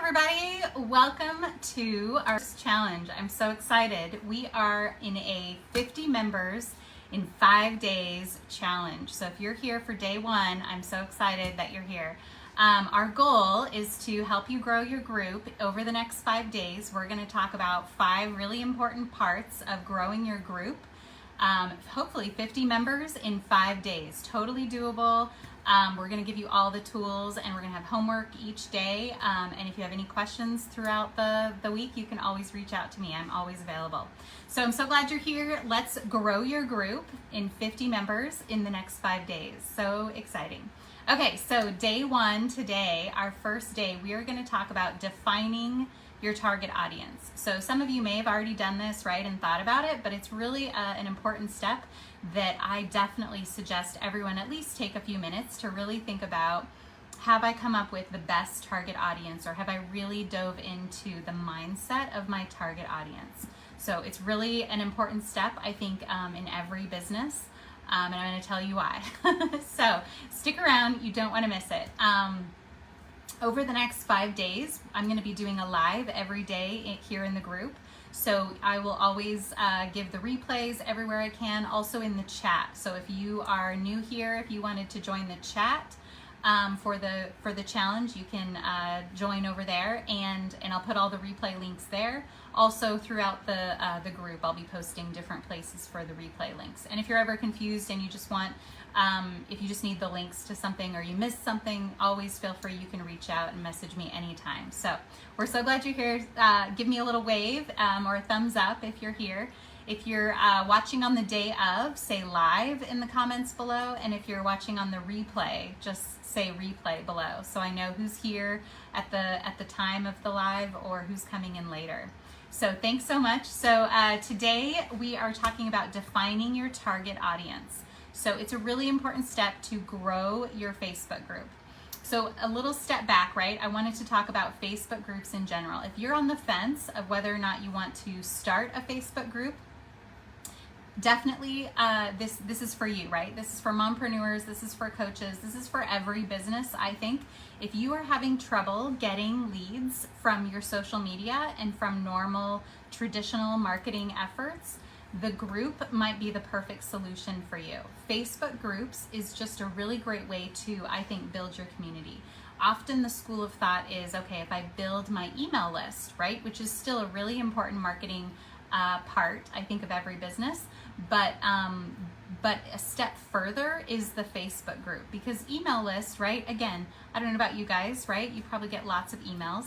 everybody, welcome to our challenge. I'm so excited. We are in a 50 members in 5 days challenge. So if you're here for day one, I'm so excited that you're here. Our goal is to help you grow your group over the next 5 days. We're going to talk about 5 really important parts of growing your group. Hopefully 50 members in 5 days, totally doable. We're going to give you all the tools, and we're going to have homework each day. And if you have any questions throughout the week, you can always reach out to me. I'm always available. So I'm so glad you're here. Let's grow your group in 50 members in the next 5 days. So exciting. Okay, so day one today, our first day, we are going to talk about defining your target audience. So some of you may have already done this, right, and thought about it, but it's really an important step that I definitely suggest everyone at least take a few minutes to really think about. Have I come up with the best target audience, or have I really dove into the mindset of my target audience? So it's really an important step, I think, in every business, and I'm going to tell you why. So stick around, you don't want to miss it. Over the next 5 days, I'm going to be doing a live every day here in the group. So I will always give the replays everywhere I can, also in the chat. So if you are new here, if you wanted to join the chat for the challenge, you can join over there, and I'll put all the replay links there. Also throughout the group, I'll be posting different places for the replay links. And if you're ever confused and you just want, if you just need the links to something or you missed something, always feel free. You can reach out and message me anytime. So we're so glad you're here. Give me a little wave or a thumbs up if you're here. If you're watching on the day of, say live in the comments below. And if you're watching on the replay, just say replay below, so I know who's here at the time of the live or who's coming in later. So thanks so much. So today we are talking about defining your target audience. So it's a really important step to grow your Facebook group. So a little step back, right? I wanted to talk about Facebook groups in general. If you're on the fence of whether or not you want to start a Facebook group, definitely this is for you, right? This is for mompreneurs, this is for coaches, this is for every business, I think. If you are having trouble getting leads from your social media and from normal traditional marketing efforts, the group might be the perfect solution for you. Facebook groups is just a really great way to, I think, build your community. Often the school of thought is, okay, if I build my email list, right, which is still a really important marketing part, I think, of every business, but a step further is the Facebook group, because email lists, right, again, I don't know about you guys, right, you probably get lots of emails,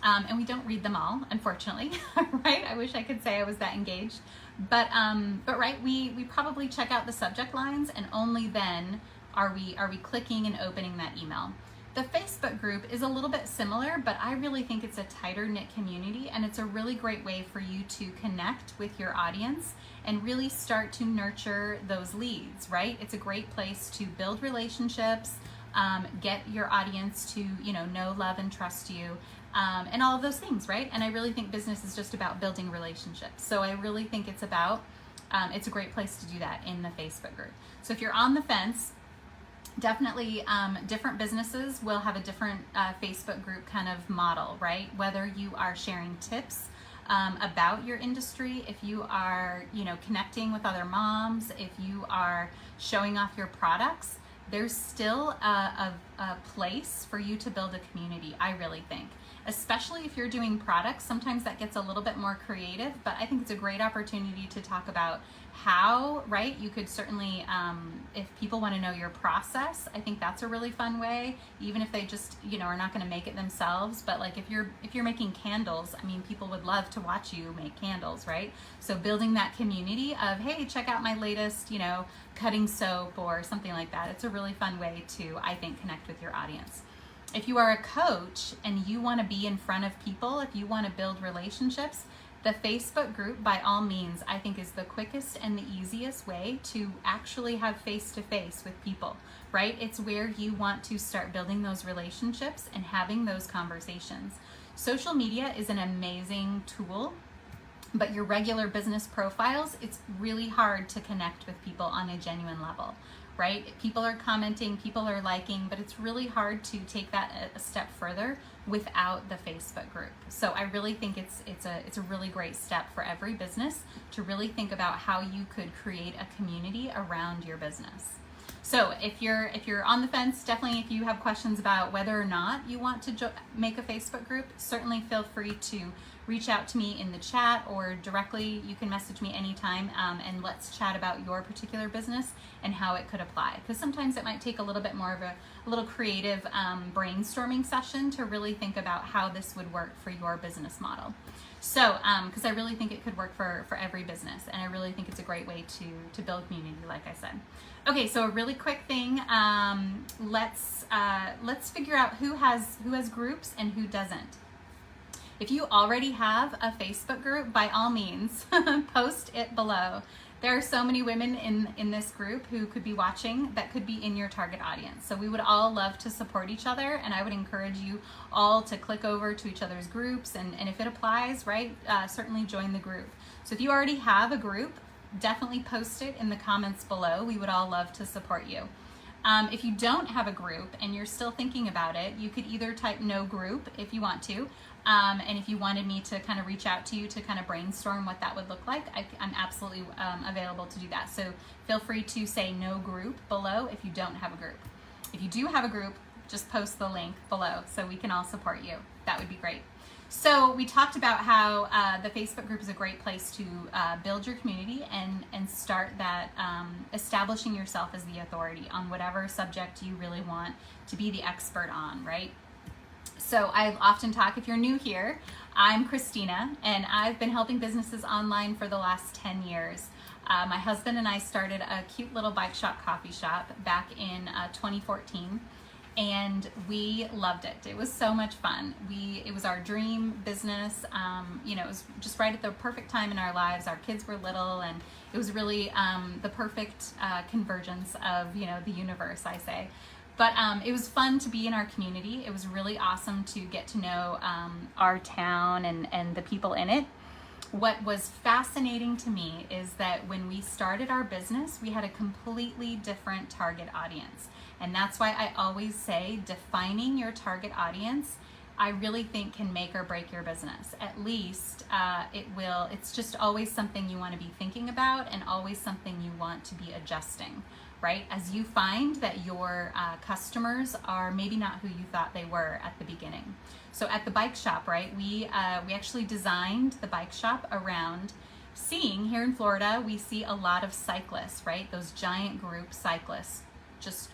and we don't read them all, unfortunately, right? I wish I could say I was that engaged, but right, we probably check out the subject lines, and only then are we clicking and opening that email. The Facebook group is a little bit similar, but I really think it's a tighter knit community, and it's a really great way for you to connect with your audience and really start to nurture those leads, right? It's a great place to build relationships, get your audience to, know, love, and trust you, and all of those things, right? And I really think business is just about building relationships. So I really think it's a great place to do that in the Facebook group. So if you're on the fence, definitely different businesses will have a different Facebook group kind of model, right? Whether you are sharing tips about your industry, if you are, connecting with other moms, if you are showing off your products, there's still a place for you to build a community, I really think. Especially if you're doing products, sometimes that gets a little bit more creative, but I think it's a great opportunity to talk about how, right? You could certainly, if people want to know your process, I think that's a really fun way, even if they just, are not going to make it themselves. But like if you're making candles, I mean, people would love to watch you make candles, right? So building that community of, hey, check out my latest, cutting soap or something like that. It's a really fun way to, I think, connect with your audience. If you are a coach and you want to be in front of people, if you want to build relationships, the Facebook group, by all means, I think is the quickest and the easiest way to actually have face-to-face with people, right? It's where you want to start building those relationships and having those conversations. Social media is an amazing tool, but your regular business profiles, it's really hard to connect with people on a genuine level, right? People are commenting, people are liking, but it's really hard to take that a step further without the Facebook group. So I really think it's a really great step for every business to really think about how you could create a community around your business. So if you're on the fence, definitely if you have questions about whether or not you want to make a Facebook group, certainly feel free to reach out to me in the chat, or directly you can message me anytime, and let's chat about your particular business and how it could apply. Because sometimes it might take a little bit more of a little creative brainstorming session to really think about how this would work for your business model. So, because I really think it could work for every business, and I really think it's a great way to build community, like I said. Okay, so a really quick thing. Let's figure out who has groups and who doesn't. If you already have a Facebook group, by all means, post it below. There are so many women in this group who could be watching that could be in your target audience. So we would all love to support each other, and I would encourage you all to click over to each other's groups, and if it applies, right, certainly join the group. So if you already have a group, definitely post it in the comments below. We would all love to support you. If you don't have a group and you're still thinking about it, you could either type no group if you want to, and if you wanted me to kind of reach out to you to kind of brainstorm what that would look like, I'm absolutely available to do that. So feel free to say no group below if you don't have a group. If you do have a group, just post the link below so we can all support you. That would be great. So we talked about how the Facebook group is a great place to build your community and start that establishing yourself as the authority on whatever subject you really want to be the expert on, right? So I often talk, if you're new here, I'm Christina, and I've been helping businesses online for the last 10 years. My husband and I started a cute little bike shop coffee shop back in 2014. And we loved it. It was so much fun. It was our dream business. You know, it was just right at the perfect time in our lives. Our kids were little, and it was really the perfect convergence of, you know, the universe, I say. But it was fun to be in our community. It was really awesome to get to know our town and the people in it. What was fascinating to me is that when we started our business, we had a completely different target audience. And that's why I always say defining your target audience, I really think can make or break your business. At least it's just always something you want to be thinking about, and always something you want to be adjusting, right? As you find that your customers are maybe not who you thought they were at the beginning. So at the bike shop, right, we actually designed the bike shop around seeing, here in Florida, we see a lot of cyclists, right? Those giant group cyclists just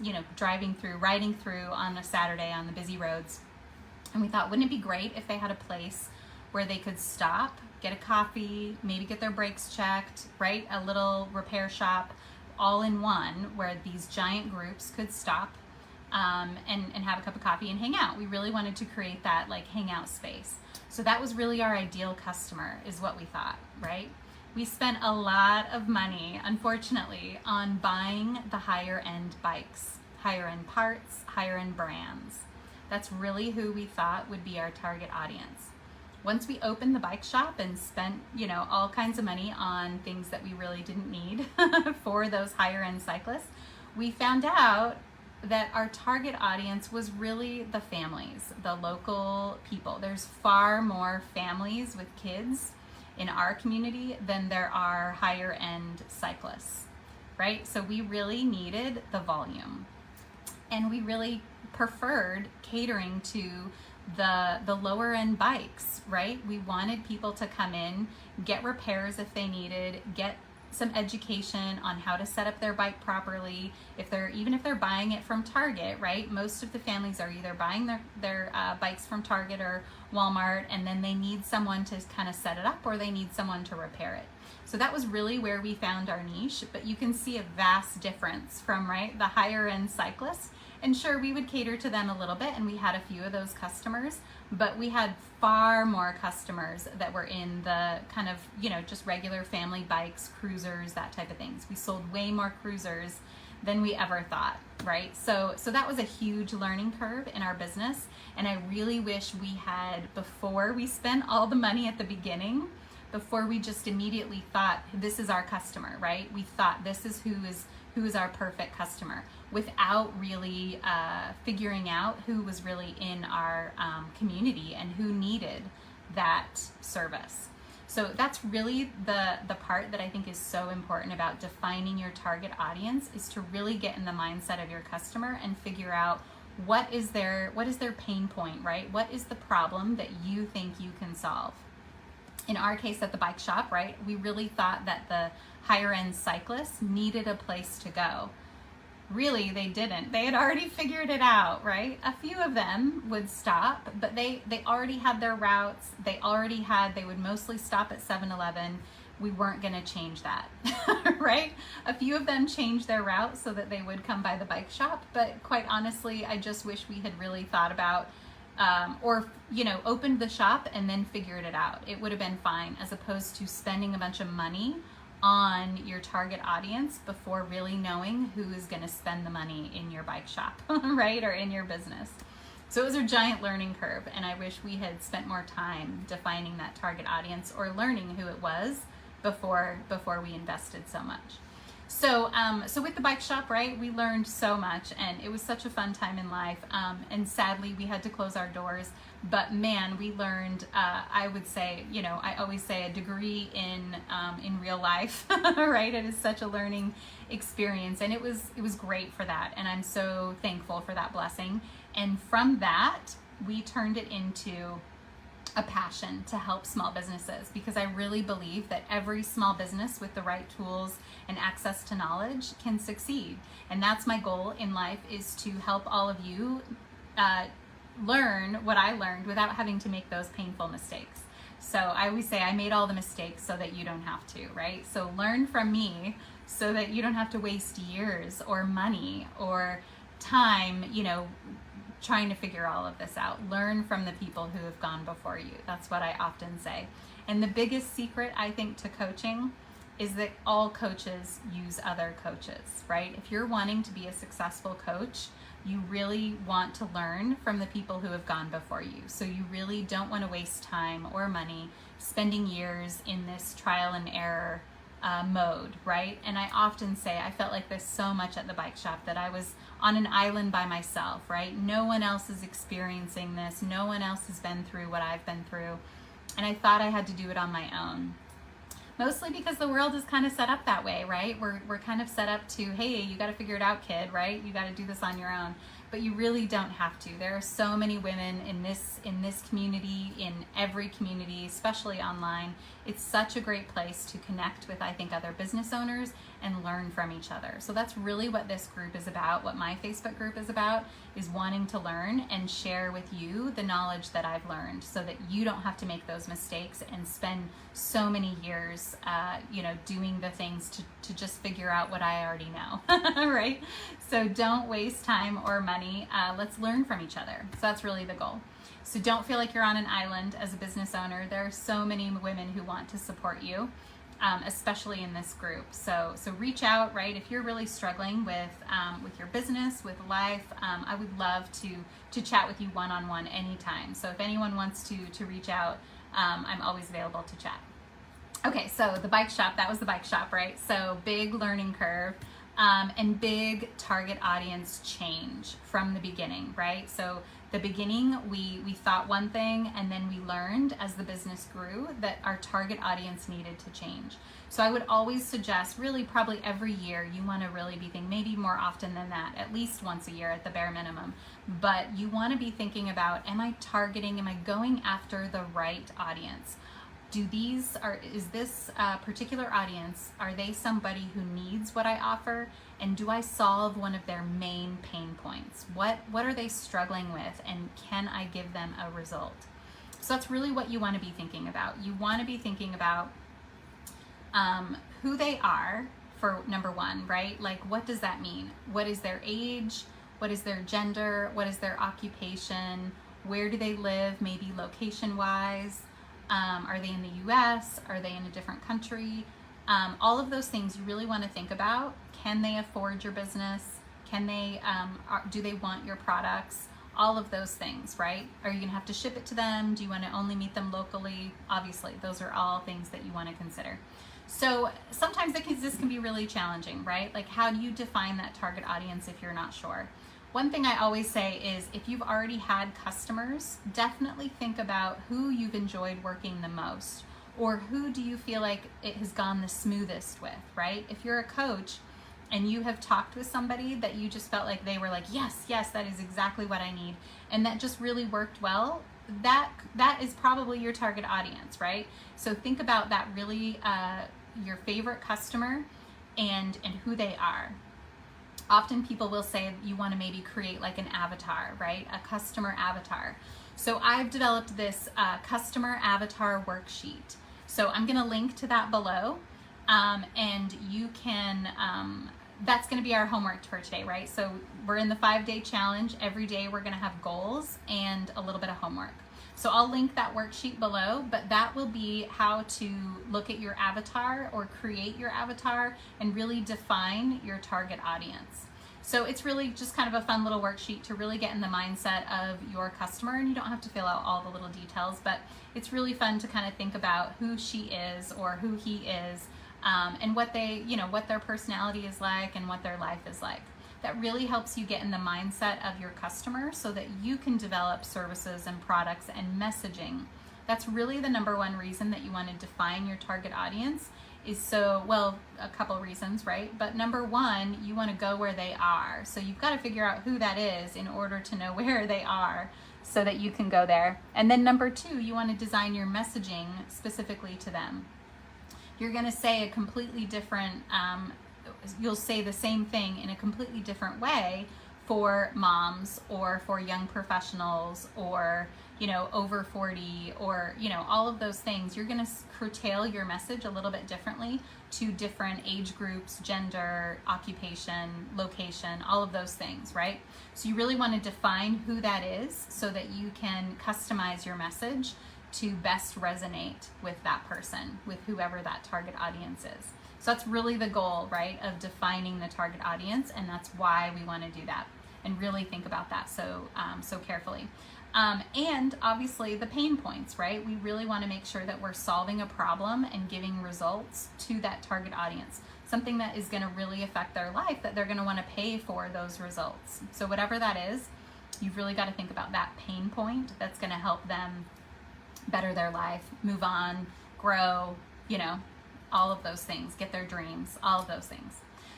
you know, riding through on a Saturday on the busy roads. And we thought, wouldn't it be great if they had a place where they could stop, get a coffee, maybe get their brakes checked, right? A little repair shop all in one, where these giant groups could stop and have a cup of coffee and hang out. We really wanted to create that like hangout space. So that was really our ideal customer, is what we thought, right? We spent a lot of money, unfortunately, on buying the higher end bikes, higher end parts, higher end brands. That's really who we thought would be our target audience. Once we opened the bike shop and spent, you know, all kinds of money on things that we really didn't need for those higher end cyclists, we found out that our target audience was really the families, the local people. There's far more families with kids in our community than there are higher end cyclists, right? So we really needed the volume, and we really preferred catering to the lower end bikes, right? We wanted people to come in, get repairs if they needed, get some education on how to set up their bike properly. Even if they're buying it from Target, right? Most of the families are either buying their bikes from Target or Walmart, and then they need someone to kind of set it up, or they need someone to repair it. So that was really where we found our niche. But you can see a vast difference from, right, the higher end cyclists. And sure, we would cater to them a little bit, and we had a few of those customers, but we had far more customers that were in the kind of, you know, just regular family bikes, cruisers, that type of things. We sold way more cruisers than we ever thought, right? So that was a huge learning curve in our business, and I really wish we had, before we spent all the money at the beginning, before we just immediately thought, this is our customer, right? We thought this is who is who is our perfect customer without really figuring out who was really in our community and who needed that service. So that's really the part that I think is so important about defining your target audience, is to really get in the mindset of your customer and figure out what is their pain point, right? What is the problem that you think you can solve? In our case at the bike shop, right, we really thought that the higher end cyclists needed a place to go. Really, they didn't. They had already figured it out, right? A few of them would stop, but they already had their routes. They would mostly stop at 7-Eleven. We weren't going to change that, right? A few of them changed their route so that they would come by the bike shop, but quite honestly, I just wish we had really thought about or opened the shop and then figured it out. It would have been fine, as opposed to spending a bunch of money on your target audience before really knowing who is going to spend the money in your bike shop, right, or in your business. So it was a giant learning curve, and I wish we had spent more time defining that target audience or learning who it was before we invested so much. So with the bike shop, right, we learned so much, and it was such a fun time in life. And sadly, we had to close our doors. But man, we learned. I would say, I always say a degree in real life, right? It is such a learning experience, and it was great for that. And I'm so thankful for that blessing. And from that, we turned it into a passion to help small businesses, because I really believe that every small business with the right tools and access to knowledge can succeed. And that's my goal in life, is to help all of you learn what I learned without having to make those painful mistakes. So I always say I made all the mistakes so that you don't have to, right? So learn from me so that you don't have to waste years or money or time, trying to figure all of this out. Learn from the people who have gone before you. That's what I often say. And the biggest secret, I think, to coaching is that all coaches use other coaches, right? If you're wanting to be a successful coach, you really want to learn from the people who have gone before you. So you really don't want to waste time or money spending years in this trial and error mode, right? And I often say I felt like this so much at the bike shop, that I was on an island by myself, right? No one else is experiencing this. No one else has been through what I've been through. And I thought I had to do it on my own. Mostly because the world is kind of set up that way, right? We're kind of set up to, hey, you got to figure it out, kid, right? You got to do this on your own. But you really don't have to. There are so many women in this community, in every community, especially online. It's such a great place to connect with, I think, other business owners and learn from each other. So that's really what this group is about, what my Facebook group is about, is wanting to learn and share with you the knowledge that I've learned, so that you don't have to make those mistakes and spend so many years, doing the things to just figure out what I already know, right? So don't waste time or money. Let's learn from each other. So that's really the goal. So don't feel like you're on an island as a business owner. There are so many women who want to support you, especially in this group. So reach out, right? If you're really struggling with your business, with life, I would love to chat with you one-on-one anytime. So if anyone wants to reach out, I'm always available to chat. Okay, so the bike shop, that was the bike shop, right? So big learning curve. And big target audience change from the beginning, right? So the beginning, we thought one thing, and then we learned as the business grew that our target audience needed to change. So I would always suggest, really probably every year, you want to really be thinking, maybe more often than that, at least once a year at the bare minimum, but you want to be thinking about, am I going after the right audience? Is this particular audience, are they somebody who needs what I offer? And do I solve one of their main pain points? What are they struggling with? And can I give them a result? So that's really what you want to be thinking about. You want to be thinking about who they are, for number one, right? Like, what does that mean? What is their age? What is their gender? What is their occupation? Where do they live? Maybe location-wise. Are they in the US? Are they in a different country? All of those things you really want to think about. Can they afford your business? Do they want your products? All of those things, right? Are you gonna have to ship it to them? Do you want to only meet them locally? Obviously, those are all things that you want to consider. So sometimes this can be really challenging, right? Like, how do you define that target audience if you're not sure? One thing I always say is, if you've already had customers, definitely think about who you've enjoyed working the most, or who do you feel like it has gone the smoothest with, right? If you're a coach and you have talked with somebody that you just felt like they were like, yes, that is exactly what I need, and that just really worked well, that is probably your target audience, right? So think about that really, your favorite customer and who they are. Often people will say you want to maybe create like an avatar, right? A customer avatar. So I've developed this customer avatar worksheet. So I'm going to link to that below, and you can, that's going to be our homework for today, right? So we're in the 5-day challenge. Every day we're going to have goals and a little bit of homework. So I'll link that worksheet below, but that will be how to look at your avatar or create your avatar and really define your target audience. So it's really just kind of a fun little worksheet to really get in the mindset of your customer, and you don't have to fill out all the little details, but it's really fun to kind of think about who she is or who he is, and what they, what their personality is like and what their life is like. That really helps you get in the mindset of your customer so that you can develop services and products and messaging. That's really the number one reason that you want to define your target audience, is so, well, a couple reasons, right? But number one, you want to go where they are. So you've got to figure out who that is in order to know where they are so that you can go there. And then number two, you want to design your messaging specifically to them. You're going to say a completely different, you'll say the same thing in a completely different way for moms or for young professionals or, over 40 or, all of those things. You're going to curtail your message a little bit differently to different age groups, gender, occupation, location, all of those things, right? So you really want to define who that is so that you can customize your message to best resonate with that person, with whoever that target audience is. So that's really the goal, right, of defining the target audience, and that's why we want to do that and really think about that so carefully. And obviously the pain points, right? We really want to make sure that we're solving a problem and giving results to that target audience, something that is going to really affect their life, that they're going to want to pay for those results. So whatever that is, you've really got to think about that pain point that's going to help them better their life, move on, grow, all of those things, get their dreams, all of those things.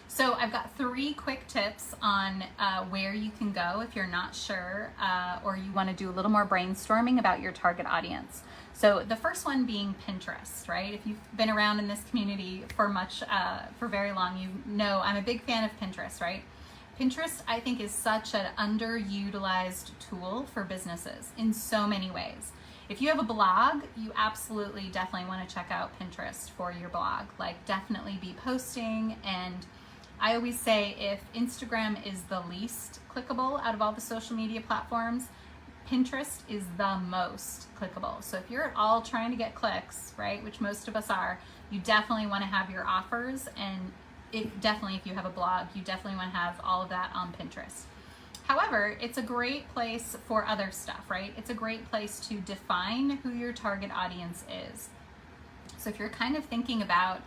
So I've got 3 quick tips on where you can go if you're not sure, or you want to do a little more brainstorming about your target audience. So the first one being Pinterest, right? If you've been around in this community for very long, you know I'm a big fan of Pinterest, right? Pinterest, I think, is such an underutilized tool for businesses in so many ways. If you have a blog, you absolutely definitely want to check out Pinterest for your blog. Like, definitely be posting. And I always say, if Instagram is the least clickable out of all the social media platforms, Pinterest is the most clickable. So if you're at all trying to get clicks, right, which most of us are, you definitely want to have your offers, and definitely if you have a blog, you definitely want to have all of that on Pinterest. However, it's a great place for other stuff, right? It's a great place to define who your target audience is. So if you're kind of thinking about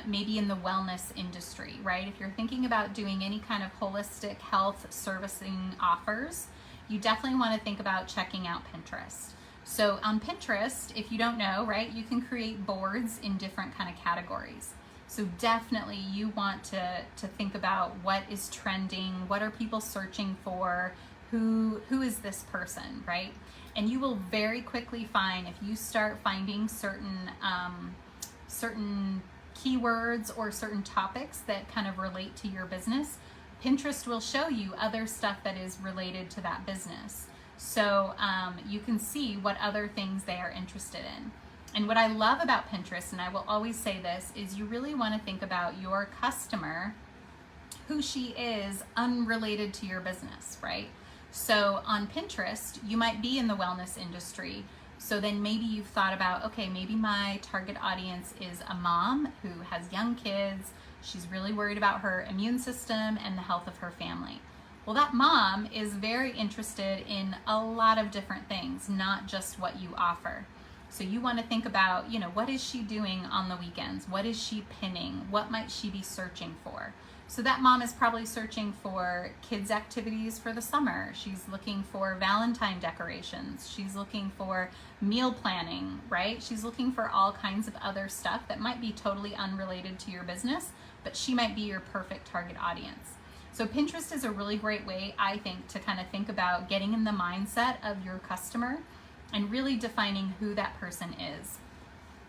maybe in the wellness industry, right? If you're thinking about doing any kind of holistic health servicing offers, you definitely want to think about checking out Pinterest. So on Pinterest, if you don't know, right, you can create boards in different kind of categories. So definitely you want to think about what is trending, what are people searching for, who is this person, right? And you will very quickly find, if you start finding certain keywords or certain topics that kind of relate to your business, Pinterest will show you other stuff that is related to that business. So you can see what other things they are interested in. And what I love about Pinterest, and I will always say this, is you really want to think about your customer, who she is, unrelated to your business, right? So on Pinterest, you might be in the wellness industry. So then maybe you've thought about, okay, maybe my target audience is a mom who has young kids. She's really worried about her immune system and the health of her family. Well, that mom is very interested in a lot of different things, not just what you offer. So you want to think about, what is she doing on the weekends? What is she pinning? What might she be searching for? So that mom is probably searching for kids' activities for the summer. She's looking for Valentine decorations. She's looking for meal planning, right? She's looking for all kinds of other stuff that might be totally unrelated to your business, but she might be your perfect target audience. So Pinterest is a really great way, I think, to kind of think about getting in the mindset of your customer and really defining who that person is.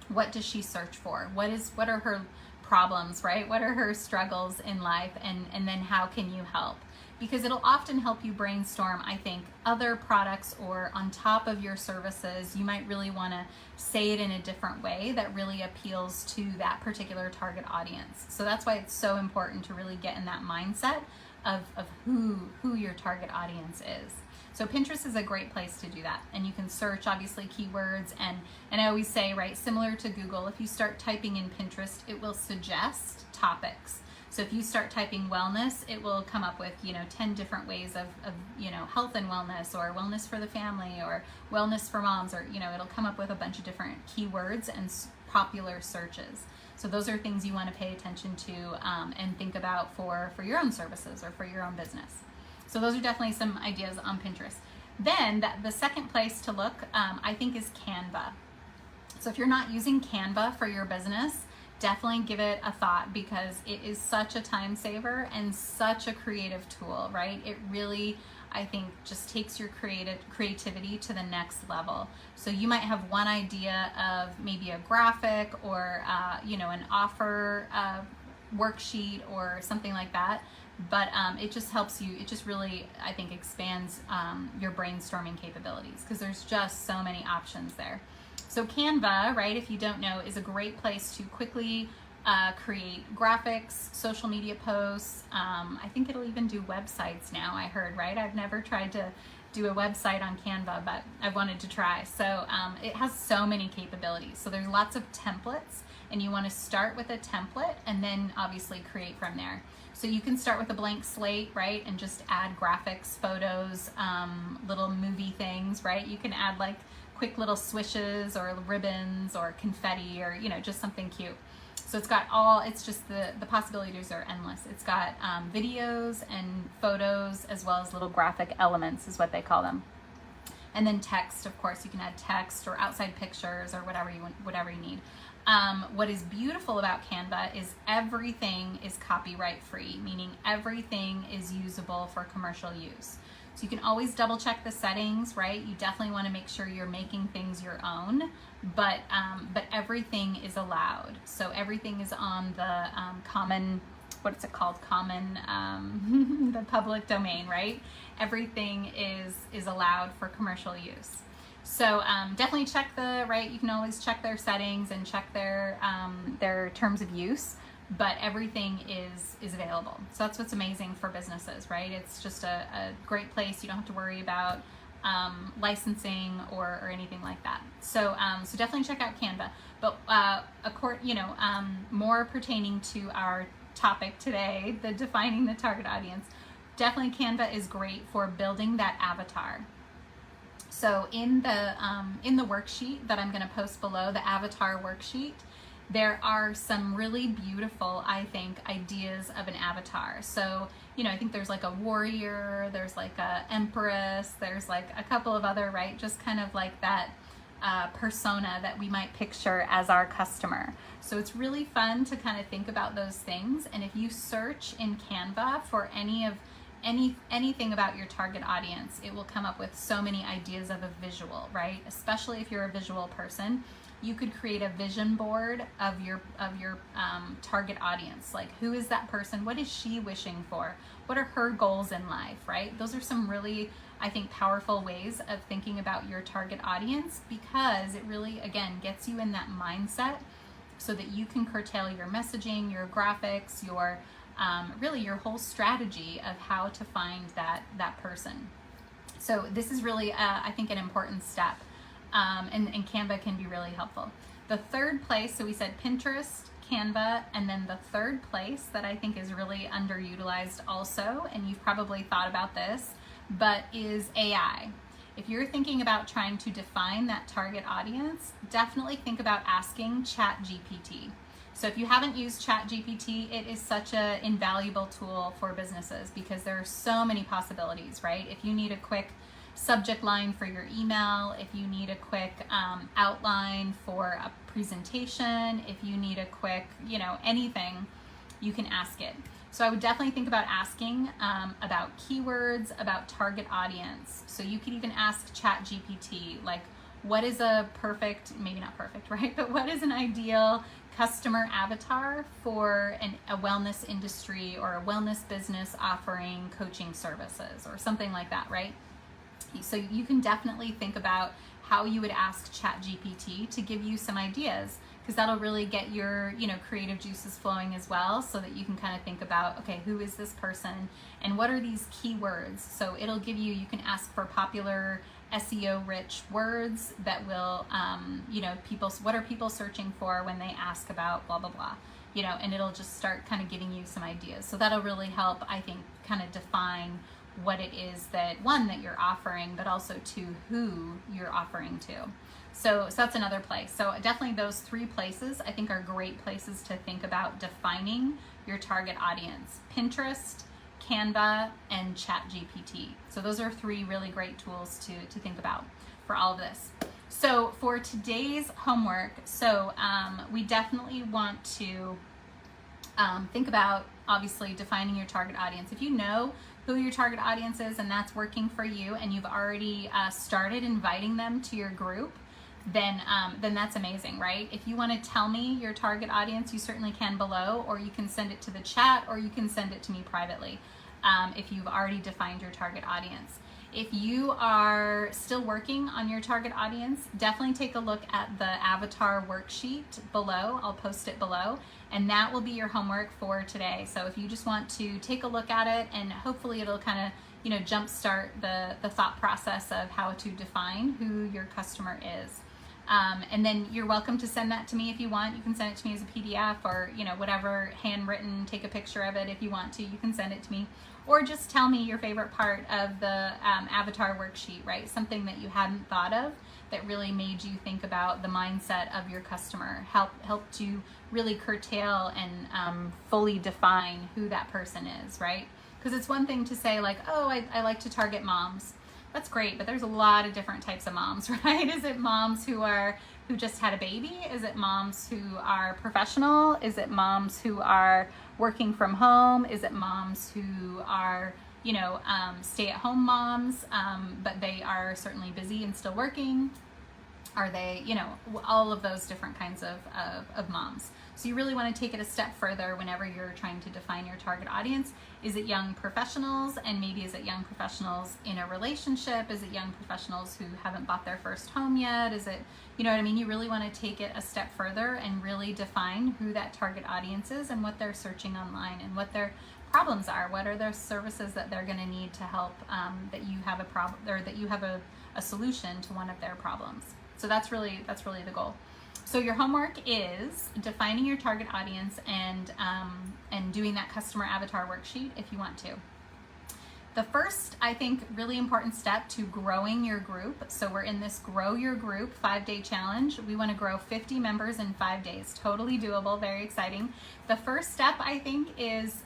What does she search for? What are her problems, right? What are her struggles in life, and then how can you help? Because it'll often help you brainstorm, I think, other products, or on top of your services, you might really want to say it in a different way that really appeals to that particular target audience. So that's why it's so important to really get in that mindset of who your target audience is. So Pinterest is a great place to do that. And you can search, obviously, keywords. And I always say, right, similar to Google, if you start typing in Pinterest, it will suggest topics. So if you start typing wellness, it will come up with, 10 different ways of health and wellness, or wellness for the family, or wellness for moms, or, it'll come up with a bunch of different keywords and popular searches. So those are things you want to pay attention to and think about for your own services or for your own business. So those are definitely some ideas on Pinterest. Then the second place to look, I think, is Canva. So if you're not using Canva for your business, definitely give it a thought, because it is such a time saver and such a creative tool, right? It really, I think, just takes your creativity to the next level. So you might have one idea of maybe a graphic, or an offer worksheet or something like that. But it just helps you, it just really, I think, expands your brainstorming capabilities, because there's just so many options there. So Canva, right, if you don't know, is a great place to quickly create graphics, social media posts. I think it'll even do websites now, I heard, right? I've never tried to do a website on Canva, but I've wanted to try. So it has so many capabilities. So there's lots of templates, and you want to start with a template and then obviously create from there. So you can start with a blank slate, right, and just add graphics, photos, little movie things, right? You can add like quick little swishes or ribbons or confetti, or just something cute. So it's just the possibilities are endless. It's got videos and photos, as well as little graphic elements is what they call them. And then text, of course, you can add text or outside pictures or whatever you need. What is beautiful about Canva is everything is copyright free, meaning everything is usable for commercial use. So you can always double check the settings, right? You definitely want to make sure you're making things your own, but everything is allowed. So everything is on the common, what's it called? Common, the public domain, right? Everything is allowed for commercial use. So definitely check you can always check their settings and check their terms of use, but everything is available. So that's what's amazing for businesses, right? It's just a great place. You don't have to worry about licensing or anything like that. So definitely check out Canva. But more pertaining to our topic today, the defining the target audience, definitely Canva is great for building that avatar. So in the worksheet that I'm going to post below, the avatar worksheet, there are some really beautiful, I think, ideas of an avatar. So, I think there's like a warrior, there's like a empress, there's like a couple of other, right? Just kind of like that persona that we might picture as our customer. So it's really fun to kind of think about those things. And if you search in Canva for anything about your target audience, it will come up with so many ideas of a visual, right? Especially if you're a visual person, you could create a vision board of your target audience. Like, who is that person? What is she wishing for? What are her goals in life, right? Those are some really, I think, powerful ways of thinking about your target audience, because it really, again, gets you in that mindset so that you can curtail your messaging, your graphics, your really your whole strategy of how to find that person. So this is really, I think, an important step, and Canva can be really helpful. The third place, so we said Pinterest, Canva, and then the third place that I think is really underutilized also, and you've probably thought about this, but is AI. if you're thinking about trying to define that target audience, definitely think about asking ChatGPT. So if you haven't used ChatGPT, it is such an invaluable tool for businesses because there are so many possibilities, right? If you need a quick subject line for your email, if you need a quick outline for a presentation, if you need a quick, anything, you can ask it. So I would definitely think about asking about keywords, about target audience. So you could even ask ChatGPT, like, what is a perfect, maybe not perfect, right? But what is an ideal customer avatar for a wellness industry or a wellness business offering coaching services or something like that, right? So you can definitely think about how you would ask ChatGPT to give you some ideas, because that'll really get your creative juices flowing as well, so that you can kind of think about, okay, who is this person and what are these keywords? So it'll give you can ask for popular SEO rich words that will what are people searching for when they ask about blah blah blah, and it'll just start kind of giving you some ideas. So that'll really help, I think, kind of define what it is that you're offering, but also to who you're offering to. So that's another place. So definitely those 3 places I think are great places to think about defining your target audience: Pinterest, Canva, and ChatGPT. So those are 3 really great tools to think about for all of this. So for today's homework, we definitely want to think about, obviously, defining your target audience. If you know who your target audience is and that's working for you, and you've already started inviting them to your group, then that's amazing, right? If you want to tell me your target audience, you certainly can below, or you can send it to the chat, or you can send it to me privately if you've already defined your target audience. If you are still working on your target audience, definitely take a look at the avatar worksheet below. I'll post it below, and that will be your homework for today. So if you just want to take a look at it, and hopefully it'll kind of jumpstart the thought process of how to define who your customer is. And then you're welcome to send that to me if you want. You can send it to me as a PDF, or whatever, handwritten. Take a picture of it if you want to. You can send it to me, or just tell me your favorite part of the avatar worksheet, right? Something that you hadn't thought of that really made you think about the mindset of your customer. Help to really curtail and fully define who that person is, right? Because it's one thing to say, like, oh, I like to target moms. That's great, but there's a lot of different types of moms, right? Is it moms who just had a baby? Is it moms who are professional? Is it moms who are working from home? Is it moms who are stay-at-home moms, but they are certainly busy and still working? Are they, all of those different kinds of moms. So you really want to take it a step further whenever you're trying to define your target audience. Is it young professionals? And maybe is it young professionals in a relationship? Is it young professionals who haven't bought their first home yet? Is it, You really want to take it a step further and really define who that target audience is and what they're searching online and what their problems are. What are their services that they're going to need to help that you have a problem, or that you have a solution to one of their problems. So that's really the goal. So your homework is defining your target audience and doing that customer avatar worksheet if you want to. The first, I think, really important step to growing your group. So we're in this Grow Your Group 5-day challenge. We want to grow 50 members in 5 days. Totally doable, very exciting. The first step, I think, is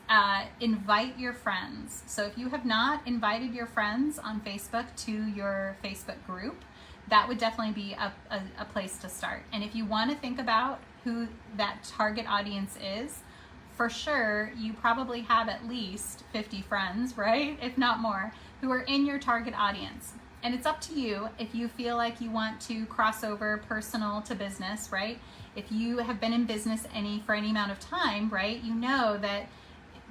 invite your friends. So if you have not invited your friends on Facebook to your Facebook group, that would definitely be a place to start. And if you want to think about who that target audience is, for sure, you probably have at least 50 friends, right? If not more, who are in your target audience. And it's up to you if you feel like you want to cross over personal to business, right? If you have been in business for any amount of time, right? You know that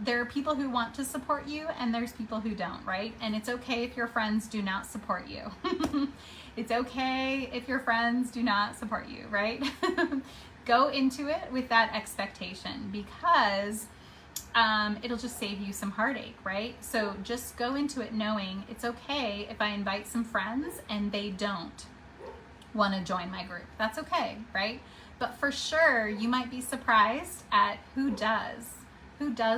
there are people who want to support you and there's people who don't, right? And it's okay if your friends do not support you. It's okay if your friends do not support you, right? Go into it with that expectation, because it'll just save you some heartache, right? So just go into it knowing it's okay if I invite some friends and they don't want to join my group. That's okay, right? But for sure, you might be surprised at who does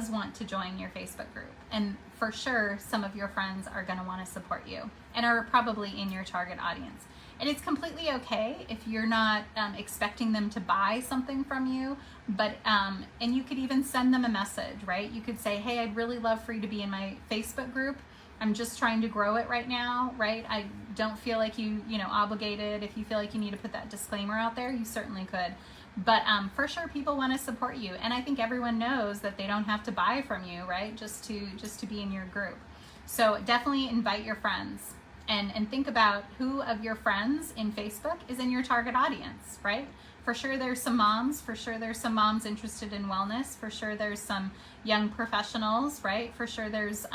want to join your Facebook group. And for sure, some of your friends are going to want to support you. and are probably in your target audience. And it's completely okay if you're not expecting them to buy something from you, but and you could even send them a message, right? You could say, hey, I'd really love for you to be in my Facebook group. I'm just trying to grow it right now, right? I don't feel like you obligated. If you feel like you need to put that disclaimer out there, you certainly could. But for sure, people want to support you, and I think everyone knows that they don't have to buy from you, right? Just to be in your group. So definitely invite your friends, and think about who of your friends in Facebook is in your target audience, right? For sure, there's some moms. For sure, there's some moms interested in wellness. For sure, there's some young professionals, right? For sure, there's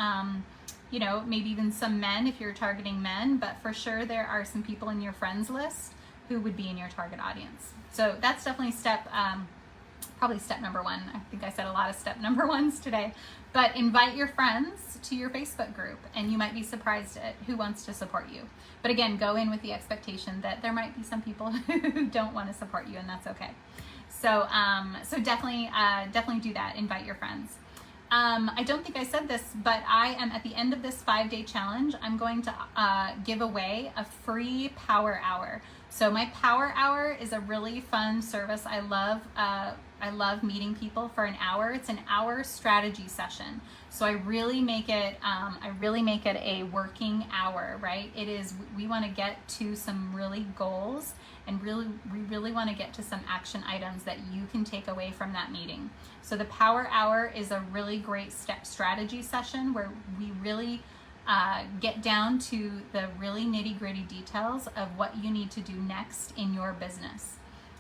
maybe even some men if you're targeting men, but for sure there are some people in your friends list who would be in your target audience. So that's definitely probably step number one. I think I said a lot of step number ones today, but invite your friends to your Facebook group, and you might be surprised at who wants to support you. But again, go in with the expectation that there might be some people who don't want to support you, and that's okay. So definitely do that. Invite your friends. I don't think I said this, but I am at the end of this 5-day challenge. I'm going to give away a free power hour. So my power hour is a really fun service. I love meeting people for an hour. It's an hour strategy session. So I really make it a working hour, right? We want to get to some really goals, and we really want to get to some action items that you can take away from that meeting. So the power hour is a really great strategy session where we really get down to the really nitty-gritty details of what you need to do next in your business.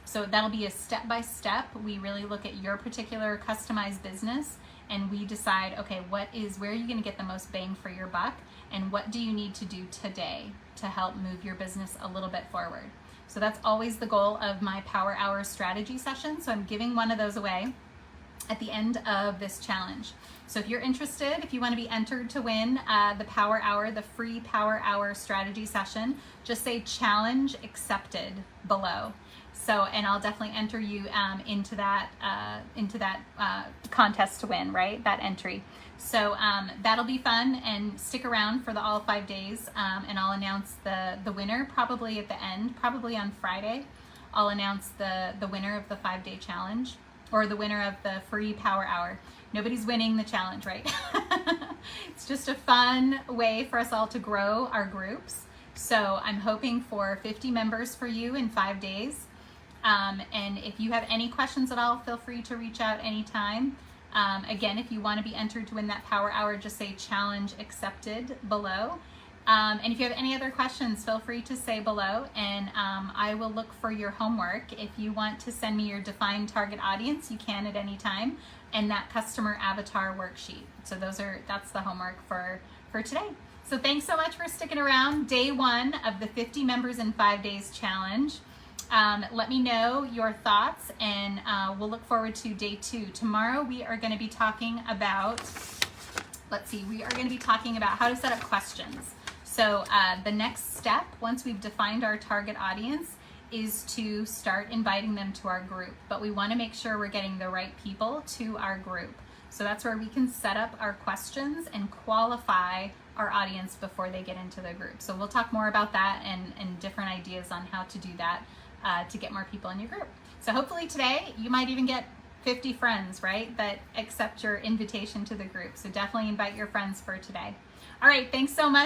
So that'll be a step-by-step. We really look at your particular customized business, and we decide, okay, where are you going to get the most bang for your buck, and what do you need to do today to help move your business a little bit forward. So that's always the goal of my Power Hour strategy session. So I'm giving one of those away at the end of this challenge. So if you're interested, if you want to be entered to win the Power Hour, the free Power Hour strategy session, just say challenge accepted below. So, and I'll definitely enter you into that contest to win, right? That entry. So that'll be fun, and stick around for all 5 days, and I'll announce the winner probably at the end, probably on Friday. I'll announce the winner of the 5-day challenge, or the winner of the free Power Hour. Nobody's winning the challenge, right? It's just a fun way for us all to grow our groups. So I'm hoping for 50 members for you in 5 days. And if you have any questions at all, feel free to reach out anytime. Again, if you want to be entered to win that Power Hour, just say challenge accepted below. And if you have any other questions, feel free to say below, and I will look for your homework. If you want to send me your defined target audience, you can at any time, and that customer avatar worksheet. So that's the homework for today. So thanks so much for sticking around. Day 1 of the 50 members in 5 days challenge. Let me know your thoughts, and we'll look forward to day 2. Tomorrow we are going to be talking about, how to set up questions. So the next step, once we've defined our target audience, is to start inviting them to our group. But we want to make sure we're getting the right people to our group. So that's where we can set up our questions and qualify our audience before they get into the group. So we'll talk more about that and different ideas on how to do that to get more people in your group. So hopefully today you might even get 50 friends, right, that accept your invitation to the group. So definitely invite your friends for today. All right, thanks so much.